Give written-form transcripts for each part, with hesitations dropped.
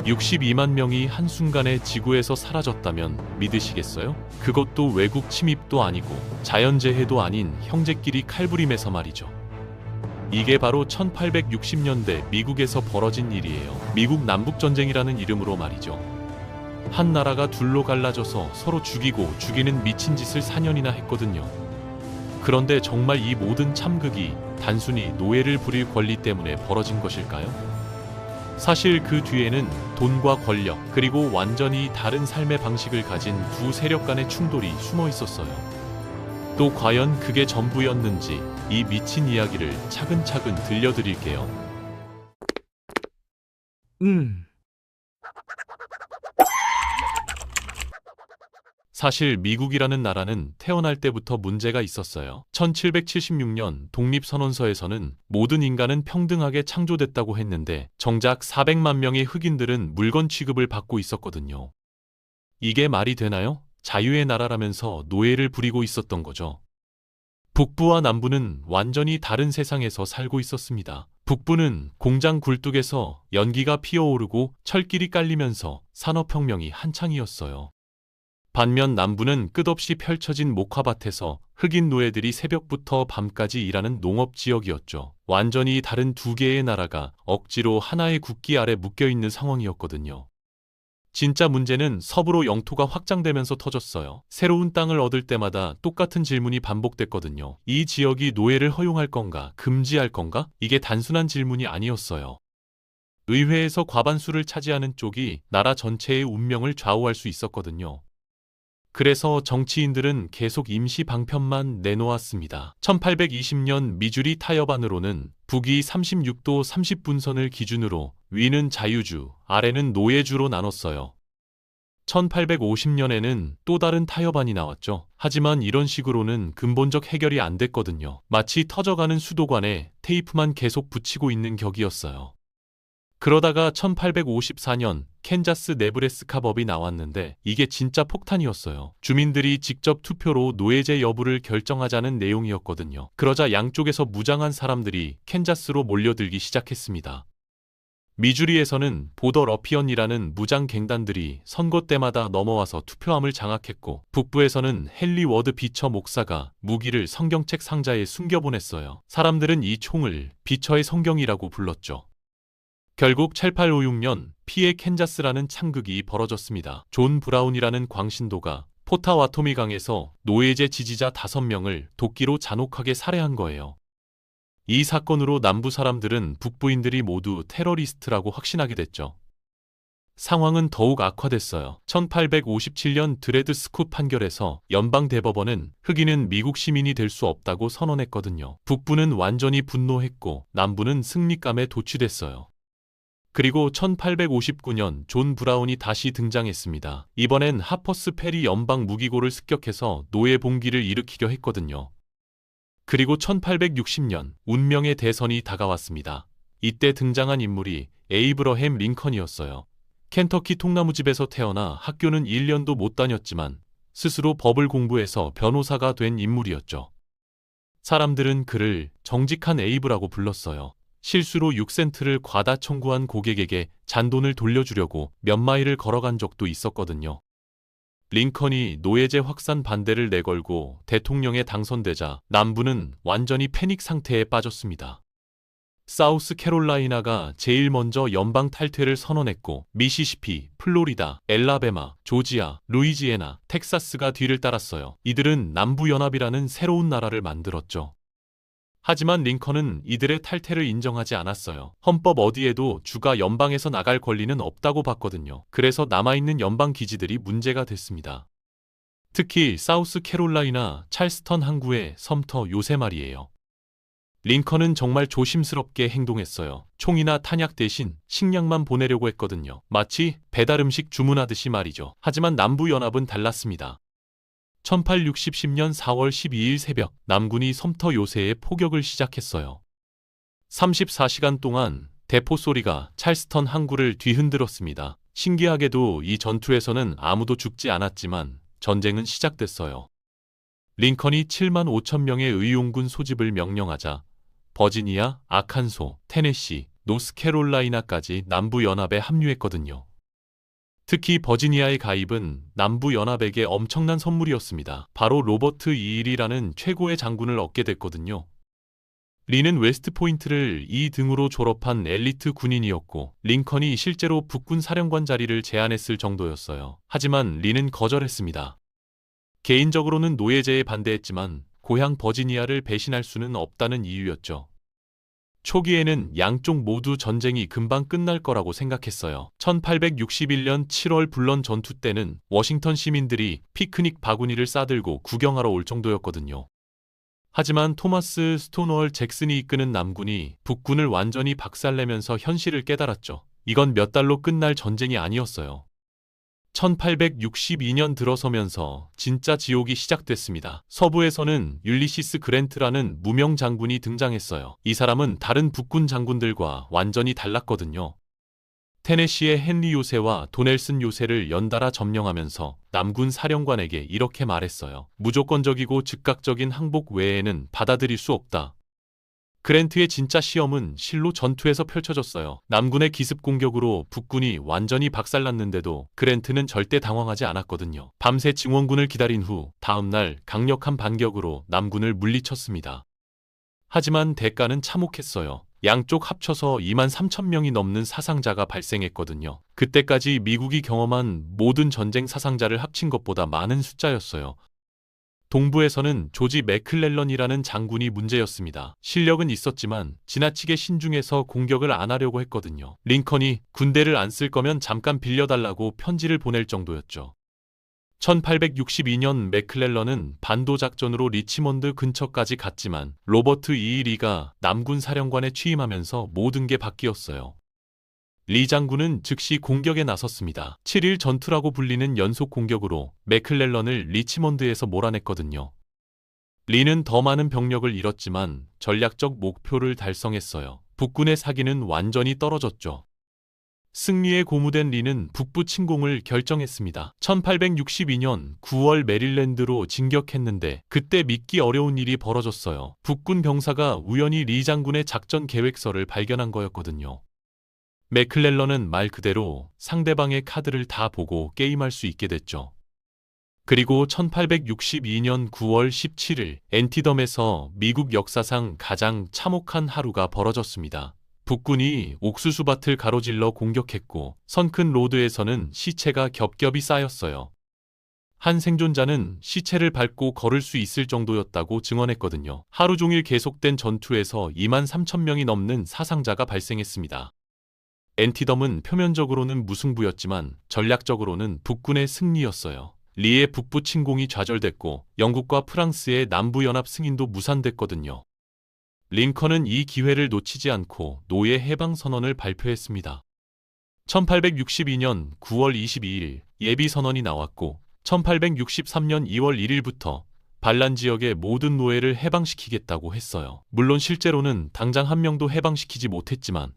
62만 명이 한순간에 지구에서 사라졌다면 믿으시겠어요? 그것도 외국 침입도 아니고 자연재해도 아닌 형제끼리 칼부림에서 말이죠. 이게 바로 1860년대 미국에서 벌어진 일이에요. 미국 남북전쟁이라는 이름으로 말이죠. 한 나라가 둘로 갈라져서 서로 죽이고 죽이는 미친 짓을 4년이나 했거든요. 그런데 정말 이 모든 참극이 단순히 노예를 부릴 권리 때문에 벌어진 것일까요? 사실 그 뒤에는 돈과 권력, 그리고 완전히 다른 삶의 방식을 가진 두 세력 간의 충돌이 숨어 있었어요. 또 과연 그게 전부였는지 이 미친 이야기를 차근차근 들려드릴게요. 사실 미국이라는 나라는 태어날 때부터 문제가 있었어요. 1776년 독립선언서에서는 모든 인간은 평등하게 창조됐다고 했는데 정작 400만 명의 흑인들은 물건 취급을 받고 있었거든요. 이게 말이 되나요? 자유의 나라라면서 노예를 부리고 있었던 거죠. 북부와 남부는 완전히 다른 세상에서 살고 있었습니다. 북부는 공장 굴뚝에서 연기가 피어오르고 철길이 깔리면서 산업혁명이 한창이었어요. 반면 남부는 끝없이 펼쳐진 목화밭에서 흑인 노예들이 새벽부터 밤까지 일하는 농업지역이었죠. 완전히 다른 두 개의 나라가 억지로 하나의 국기 아래 묶여있는 상황이었거든요. 진짜 문제는 서부로 영토가 확장되면서 터졌어요. 새로운 땅을 얻을 때마다 똑같은 질문이 반복됐거든요. 이 지역이 노예를 허용할 건가, 금지할 건가? 이게 단순한 질문이 아니었어요. 의회에서 과반수를 차지하는 쪽이 나라 전체의 운명을 좌우할 수 있었거든요. 그래서 정치인들은 계속 임시 방편만 내놓았습니다. 1820년 미주리 타협안으로는 북이 36도 30분선을 기준으로 위는 자유주, 아래는 노예주로 나눴어요. 1850년에는 또 다른 타협안이 나왔죠. 하지만 이런 식으로는 근본적 해결이 안 됐거든요. 마치 터져가는 수도관에 테이프만 계속 붙이고 있는 격이었어요. 그러다가 1854년 캔자스 네브래스카 법이 나왔는데 이게 진짜 폭탄이었어요. 주민들이 직접 투표로 노예제 여부를 결정하자는 내용이었거든요. 그러자 양쪽에서 무장한 사람들이 캔자스로 몰려들기 시작했습니다. 미주리에서는 보더 러피언이라는 무장 갱단들이 선거 때마다 넘어와서 투표함을 장악했고, 북부에서는 헨리 워드 비처 목사가 무기를 성경책 상자에 숨겨보냈어요. 사람들은 이 총을 비처의 성경이라고 불렀죠. 결국 1856년 피에 캔자스라는 참극이 벌어졌습니다. 존 브라운이라는 광신도가 포타와토미 강에서 노예제 지지자 5명을 도끼로 잔혹하게 살해한 거예요. 이 사건으로 남부 사람들은 북부인들이 모두 테러리스트라고 확신하게 됐죠. 상황은 더욱 악화됐어요. 1857년 드레드 스쿶 판결에서 연방대법원은 흑인은 미국 시민이 될 수 없다고 선언했거든요. 북부는 완전히 분노했고 남부는 승리감에 도취됐어요. 그리고 1859년 존 브라운이 다시 등장했습니다. 이번엔 하퍼스 페리 연방 무기고를 습격해서 노예 봉기를 일으키려 했거든요. 그리고 1860년 운명의 대선이 다가왔습니다. 이때 등장한 인물이 에이브러햄 링컨이었어요. 켄터키 통나무집에서 태어나 학교는 1년도 못 다녔지만 스스로 법을 공부해서 변호사가 된 인물이었죠. 사람들은 그를 정직한 에이브라고 불렀어요. 실수로 6센트를 과다 청구한 고객에게 잔돈을 돌려주려고 몇 마일을 걸어간 적도 있었거든요. 링컨이 노예제 확산 반대를 내걸고 대통령에 당선되자 남부는 완전히 패닉 상태에 빠졌습니다. 사우스 캐롤라이나가 제일 먼저 연방 탈퇴를 선언했고 미시시피, 플로리다, 엘라베마, 조지아, 루이지애나, 텍사스가 뒤를 따랐어요. 이들은 남부연합이라는 새로운 나라를 만들었죠. 하지만 링컨은 이들의 탈퇴를 인정하지 않았어요. 헌법 어디에도 주가 연방에서 나갈 권리는 없다고 봤거든요. 그래서 남아있는 연방 기지들이 문제가 됐습니다. 특히 사우스 캐롤라이나 찰스턴 항구의 섬터 요새 말이에요. 링컨은 정말 조심스럽게 행동했어요. 총이나 탄약 대신 식량만 보내려고 했거든요. 마치 배달 음식 주문하듯이 말이죠. 하지만 남부연합은 달랐습니다. 1860년 4월 12일 새벽 남군이 섬터 요새에 포격을 시작했어요. 34시간 동안 대포 소리가 찰스턴 항구를 뒤흔들었습니다. 신기하게도 이 전투에서는 아무도 죽지 않았지만 전쟁은 시작됐어요. 링컨이 7만 5천 명의 의용군 소집을 명령하자 버지니아, 아칸소, 테네시, 노스캐롤라이나까지 남부연합에 합류했거든요. 특히 버지니아의 가입은 남부연합에게 엄청난 선물이었습니다. 바로 로버트 이일이라는 최고의 장군을 얻게 됐거든요. 리는 웨스트포인트를 2등으로 졸업한 엘리트 군인이었고 링컨이 실제로 북군 사령관 자리를 제안했을 정도였어요. 하지만 리는 거절했습니다. 개인적으로는 노예제에 반대했지만 고향 버지니아를 배신할 수는 없다는 이유였죠. 초기에는 양쪽 모두 전쟁이 금방 끝날 거라고 생각했어요. 1861년 7월 불런 전투 때는 워싱턴 시민들이 피크닉 바구니를 싸들고 구경하러 올 정도였거든요. 하지만 토마스 스토너월 잭슨이 이끄는 남군이 북군을 완전히 박살내면서 현실을 깨달았죠. 이건 몇 달로 끝날 전쟁이 아니었어요. 1862년 들어서면서 진짜 지옥이 시작됐습니다. 서부에서는 율리시스 그랜트라는 무명 장군이 등장했어요. 이 사람은 다른 북군 장군들과 완전히 달랐거든요. 테네시의 헨리 요새와 도넬슨 요새를 연달아 점령하면서 남군 사령관에게 이렇게 말했어요. 무조건적이고 즉각적인 항복 외에는 받아들일 수 없다. 그랜트의 진짜 시험은 실로 전투에서 펼쳐졌어요. 남군의 기습 공격으로 북군이 완전히 박살났는데도 그랜트는 절대 당황하지 않았거든요. 밤새 증원군을 기다린 후 다음날 강력한 반격으로 남군을 물리쳤습니다. 하지만 대가는 참혹했어요. 양쪽 합쳐서 2만 3천 명이 넘는 사상자가 발생했거든요. 그때까지 미국이 경험한 모든 전쟁 사상자를 합친 것보다 많은 숫자였어요. 동부에서는 조지 맥클렐런이라는 장군이 문제였습니다. 실력은 있었지만 지나치게 신중해서 공격을 안 하려고 했거든요. 링컨이 군대를 안 쓸 거면 잠깐 빌려달라고 편지를 보낼 정도였죠. 1862년 맥클렐런은 반도 작전으로 리치몬드 근처까지 갔지만 로버트 E. 리가 남군 사령관에 취임하면서 모든 게 바뀌었어요. 리 장군은 즉시 공격에 나섰습니다. 7일 전투라고 불리는 연속 공격으로 맥클렐런을 리치몬드에서 몰아냈거든요. 리는 더 많은 병력을 잃었지만 전략적 목표를 달성했어요. 북군의 사기는 완전히 떨어졌죠. 승리에 고무된 리는 북부 침공을 결정했습니다. 1862년 9월 메릴랜드로 진격했는데 그때 믿기 어려운 일이 벌어졌어요. 북군 병사가 우연히 리 장군의 작전 계획서를 발견한 거였거든요. 맥클렐런은 말 그대로 상대방의 카드를 다 보고 게임할 수 있게 됐죠. 그리고 1862년 9월 17일 엔티덤에서 미국 역사상 가장 참혹한 하루가 벌어졌습니다. 북군이 옥수수밭을 가로질러 공격했고 선큰 로드에서는 시체가 겹겹이 쌓였어요. 한 생존자는 시체를 밟고 걸을 수 있을 정도였다고 증언했거든요. 하루 종일 계속된 전투에서 2만 3천 명이 넘는 사상자가 발생했습니다. 엔티덤은 표면적으로는 무승부였지만 전략적으로는 북군의 승리였어요. 리의 북부 침공이 좌절됐고 영국과 프랑스의 남부연합 승인도 무산됐거든요. 링컨은 이 기회를 놓치지 않고 노예 해방 선언을 발표했습니다. 1862년 9월 22일 예비 선언이 나왔고 1863년 2월 1일부터 반란 지역의 모든 노예를 해방시키겠다고 했어요. 물론 실제로는 당장 한 명도 해방시키지 못했지만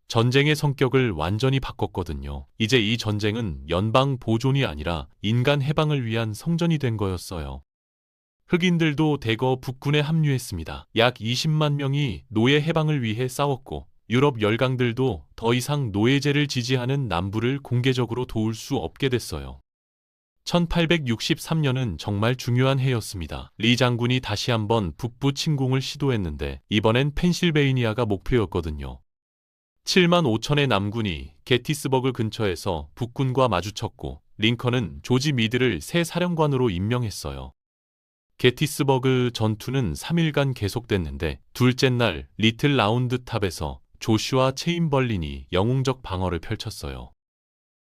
전쟁의 성격을 완전히 바꿨거든요. 이제 이 전쟁은 연방 보존이 아니라 인간 해방을 위한 성전이 된 거였어요. 흑인들도 대거 북군에 합류했습니다. 약 20만 명이 노예 해방을 위해 싸웠고 유럽 열강들도 더 이상 노예제를 지지하는 남부를 공개적으로 도울 수 없게 됐어요. 1863년은 정말 중요한 해였습니다. 리 장군이 다시 한번 북부 침공을 시도했는데 이번엔 펜실베이니아가 목표였거든요. 7만 5천의 남군이 게티스버그 근처에서 북군과 마주쳤고 링컨은 조지 미드를 새 사령관으로 임명했어요. 게티스버그 전투는 3일간 계속됐는데 둘째 날 리틀 라운드 탑에서 조슈아 체인벌린이 영웅적 방어를 펼쳤어요.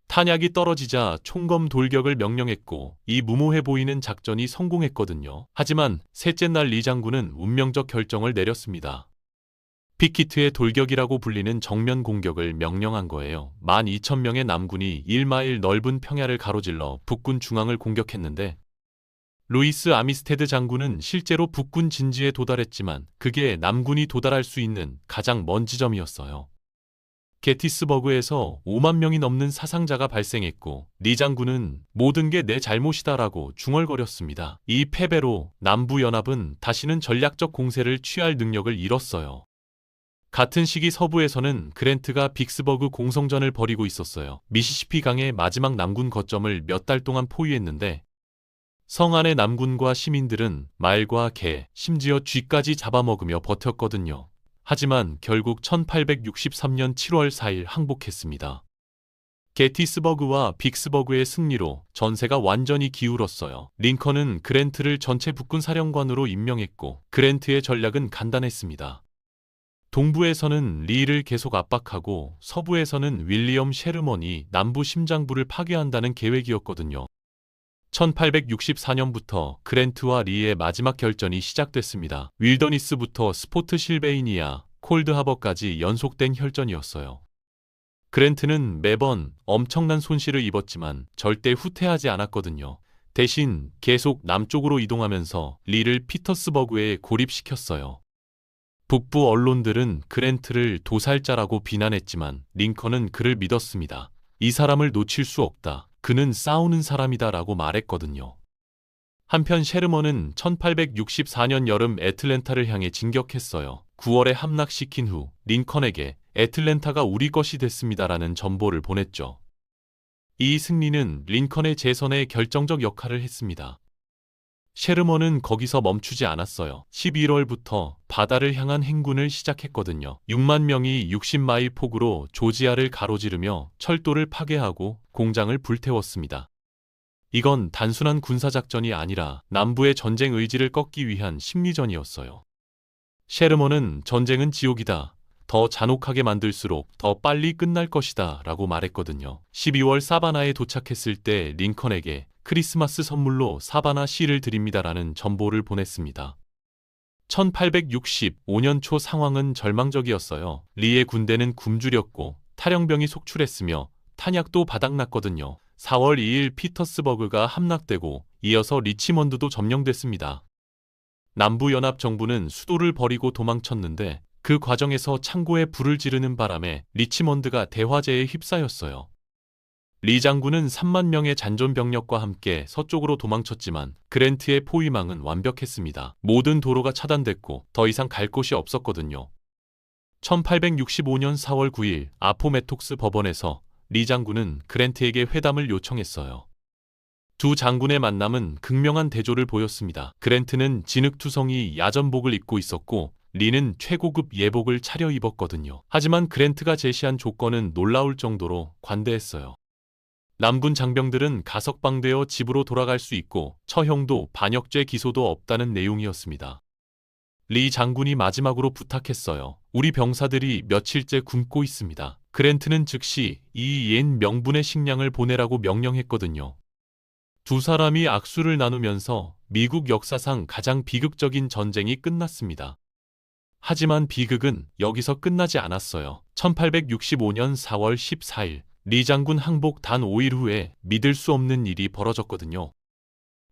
탄약이 떨어지자 총검 돌격을 명령했고 이 무모해 보이는 작전이 성공했거든요. 하지만 셋째 날 리 장군은 운명적 결정을 내렸습니다. 피키트의 돌격이라고 불리는 정면 공격을 명령한 거예요. 12,000명의 남군이 1마일 넓은 평야를 가로질러 북군 중앙을 공격했는데 루이스 아미스테드 장군은 실제로 북군 진지에 도달했지만 그게 남군이 도달할 수 있는 가장 먼 지점이었어요. 게티스버그에서 5만 명이 넘는 사상자가 발생했고 리 장군은 모든 게 내 잘못이다라고 중얼거렸습니다. 이 패배로 남부연합은 다시는 전략적 공세를 취할 능력을 잃었어요. 같은 시기 서부에서는 그랜트가 빅스버그 공성전을 벌이고 있었어요. 미시시피 강의 마지막 남군 거점을 몇 달 동안 포위했는데 성 안의 남군과 시민들은 말과 개, 심지어 쥐까지 잡아먹으며 버텼거든요. 하지만 결국 1863년 7월 4일 항복했습니다. 게티스버그와 빅스버그의 승리로 전세가 완전히 기울었어요. 링컨은 그랜트를 전체 북군 사령관으로 임명했고 그랜트의 전략은 간단했습니다. 동부에서는 리를 계속 압박하고 서부에서는 윌리엄 셰르먼이 남부 심장부를 파괴한다는 계획이었거든요. 1864년부터 그랜트와 리의 마지막 결전이 시작됐습니다. 윌더니스부터 스포트 실베이니아, 콜드하버까지 연속된 혈전이었어요. 그랜트는 매번 엄청난 손실을 입었지만 절대 후퇴하지 않았거든요. 대신 계속 남쪽으로 이동하면서 리를 피터스버그에 고립시켰어요. 북부 언론들은 그랜트를 도살자라고 비난했지만 링컨은 그를 믿었습니다. 이 사람을 놓칠 수 없다. 그는 싸우는 사람이다 라고 말했거든요. 한편 셰르먼은 1864년 여름 애틀랜타를 향해 진격했어요. 9월에 함락시킨 후 링컨에게 애틀랜타가 우리 것이 됐습니다라는 전보를 보냈죠. 이 승리는 링컨의 재선에 결정적 역할을 했습니다. 셰르먼은 거기서 멈추지 않았어요. 11월부터 바다를 향한 행군을 시작했거든요. 6만 명이 60마일 폭으로 조지아를 가로지르며 철도를 파괴하고 공장을 불태웠습니다. 이건 단순한 군사작전이 아니라 남부의 전쟁 의지를 꺾기 위한 심리전이었어요. 셰르먼은 전쟁은 지옥이다. 더 잔혹하게 만들수록 더 빨리 끝날 것이다 라고 말했거든요. 12월 사바나에 도착했을 때 링컨에게 크리스마스 선물로 사바나 시를 드립니다라는 전보를 보냈습니다. 1865년 초 상황은 절망적이었어요. 리의 군대는 굶주렸고 탈영병이 속출했으며 탄약도 바닥났거든요. 4월 2일 피터스버그가 함락되고 이어서 리치먼드도 점령됐습니다. 남부연합정부는 수도를 버리고 도망쳤는데 그 과정에서 창고에 불을 지르는 바람에 리치먼드가 대화재에 휩싸였어요. 리 장군은 3만 명의 잔존 병력과 함께 서쪽으로 도망쳤지만 그랜트의 포위망은 완벽했습니다. 모든 도로가 차단됐고 더 이상 갈 곳이 없었거든요. 1865년 4월 9일 아포메톡스 법원에서 리 장군은 그랜트에게 회담을 요청했어요. 두 장군의 만남은 극명한 대조를 보였습니다. 그랜트는 진흙투성이 야전복을 입고 있었고 리는 최고급 예복을 차려입었거든요. 하지만 그랜트가 제시한 조건은 놀라울 정도로 관대했어요. 남군 장병들은 가석방되어 집으로 돌아갈 수 있고 처형도 반역죄 기소도 없다는 내용이었습니다. 리 장군이 마지막으로 부탁했어요. 우리 병사들이 며칠째 굶고 있습니다. 그랜트는 즉시 이 옛 명분의 식량을 보내라고 명령했거든요. 두 사람이 악수를 나누면서 미국 역사상 가장 비극적인 전쟁이 끝났습니다. 하지만 비극은 여기서 끝나지 않았어요. 1865년 4월 14일 리 장군 항복 단 5일 후에 믿을 수 없는 일이 벌어졌거든요.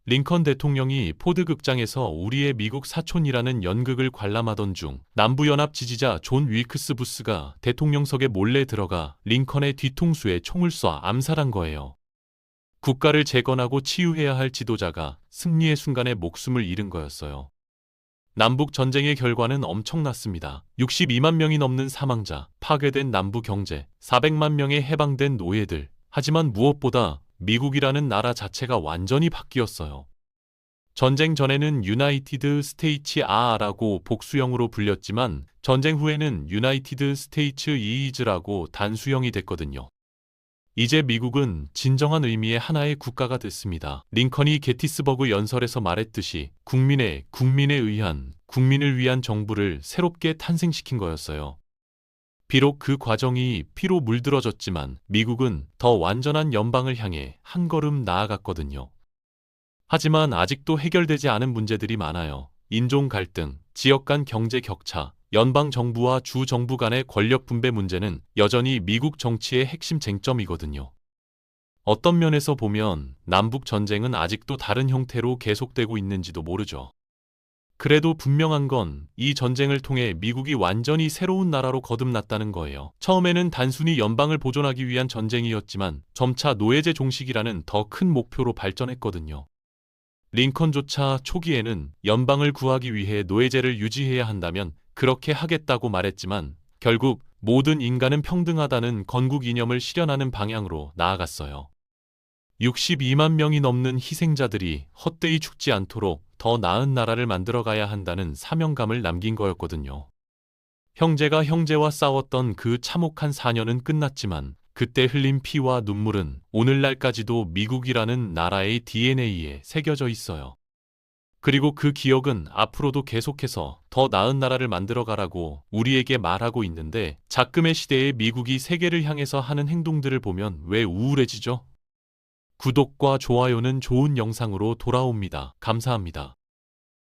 링컨 대통령이 포드 극장에서 우리의 미국 사촌이라는 연극을 관람하던 중 남부연합 지지자 존 윌크스 부스가 대통령석에 몰래 들어가 링컨의 뒤통수에 총을 쏴 암살한 거예요. 국가를 재건하고 치유해야 할 지도자가 승리의 순간에 목숨을 잃은 거였어요. 남북 전쟁의 결과는 엄청났습니다. 62만 명이 넘는 사망자, 파괴된 남부 경제, 400만 명의 해방된 노예들. 하지만 무엇보다 미국이라는 나라 자체가 완전히 바뀌었어요. 전쟁 전에는 유나이티드 스테이츠라고 복수형으로 불렸지만 전쟁 후에는 유나이티드 스테이츠 이즈라고 단수형이 됐거든요. 이제 미국은 진정한 의미의 하나의 국가가 됐습니다. 링컨이 게티스버그 연설에서 말했듯이 국민에 의한, 국민을 위한 정부를 새롭게 탄생시킨 거였어요. 비록 그 과정이 피로 물들어졌지만 미국은 더 완전한 연방을 향해 한 걸음 나아갔거든요. 하지만 아직도 해결되지 않은 문제들이 많아요. 인종 갈등, 지역 간 경제 격차, 연방 정부와 주 정부 간의 권력 분배 문제는 여전히 미국 정치의 핵심 쟁점이거든요. 어떤 면에서 보면 남북 전쟁은 아직도 다른 형태로 계속되고 있는지도 모르죠. 그래도 분명한 건 이 전쟁을 통해 미국이 완전히 새로운 나라로 거듭났다는 거예요. 처음에는 단순히 연방을 보존하기 위한 전쟁이었지만 점차 노예제 종식이라는 더 큰 목표로 발전했거든요. 링컨조차 초기에는 연방을 구하기 위해 노예제를 유지해야 한다면 그렇게 하겠다고 말했지만 결국 모든 인간은 평등하다는 건국 이념을 실현하는 방향으로 나아갔어요. 62만 명이 넘는 희생자들이 헛되이 죽지 않도록 더 나은 나라를 만들어가야 한다는 사명감을 남긴 거였거든요. 형제가 형제와 싸웠던 그 참혹한 4년은 끝났지만 그때 흘린 피와 눈물은 오늘날까지도 미국이라는 나라의 DNA에 새겨져 있어요. 그리고 그 기억은 앞으로도 계속해서 더 나은 나라를 만들어가라고 우리에게 말하고 있는데, 작금의 시대에 미국이 세계를 향해서 하는 행동들을 보면 왜 우울해지죠? 구독과 좋아요는 좋은 영상으로 돌아옵니다. 감사합니다.